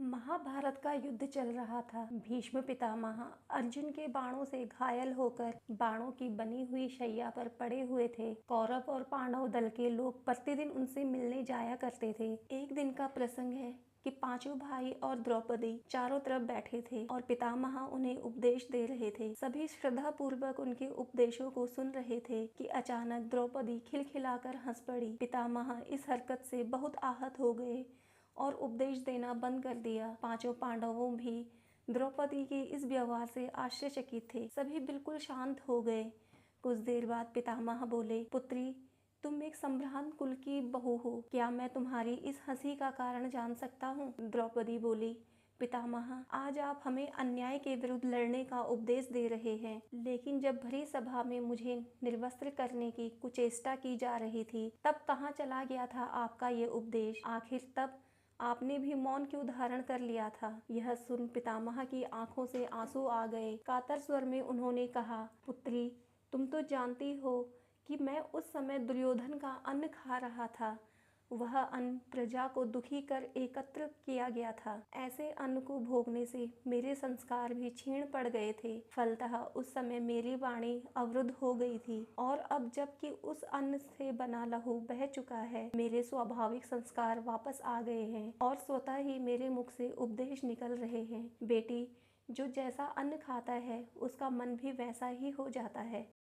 महाभारत का युद्ध चल रहा था। भीष्म पितामह अर्जुन के बाणों से घायल होकर बाणों की बनी हुई शैया पर पड़े हुए थे। कौरव और पांडव दल के लोग प्रतिदिन उनसे मिलने जाया करते थे। एक दिन का प्रसंग है कि पांचों भाई और द्रौपदी चारों तरफ बैठे थे और पितामह उन्हें उपदेश दे रहे थे। सभी श्रद्धा पूर्वक उनके उपदेशों को सुन रहे थे कि अचानक द्रौपदी खिलखिलाकर हंस पड़ी। पितामह इस हरकत से बहुत आहत हो गए और उपदेश देना बंद कर दिया। पांचों पांडवों भी द्रौपदी के इस व्यवहार से आश्चर्यचकित थे। सभी बिल्कुल शांत हो गए। कुछ देर बाद पितामह बोले, पुत्री, तुम एक संभ्रांत कुल की बहू हो, क्या मैं तुम्हारी इस हंसी का कारण जान सकता हूँ? द्रौपदी बोली, पितामह, आज आप हमें अन्याय के विरुद्ध लड़ने का उपदेश दे रहे हैं, लेकिन जब भरी सभा में मुझे निर्वस्त्र करने की कुचेष्टा की जा रही थी, तब कहाँ चला गया था आपका ये उपदेश? आखिर तब आपने भी मौन क्यों धारण कर लिया था? यह सुन पितामह की आंखों से आंसू आ गए। कातर स्वर में उन्होंने कहा, पुत्री, तुम तो जानती हो कि मैं उस समय दुर्योधन का अन्न खा रहा था। वह अन्न प्रजा को दुखी कर एकत्र किया गया था। ऐसे अन्न को भोगने से मेरे संस्कार भी क्षीण पड़ गए थे। फलतः उस समय मेरी वाणी अवरुद्ध हो गई थी और अब जबकि उस अन्न से बना लहू बह चुका है, मेरे स्वाभाविक संस्कार वापस आ गए हैं और स्वतः ही मेरे मुख से उपदेश निकल रहे हैं। बेटी, जो जैसा अन्न खाता है उसका मन भी वैसा ही हो जाता है।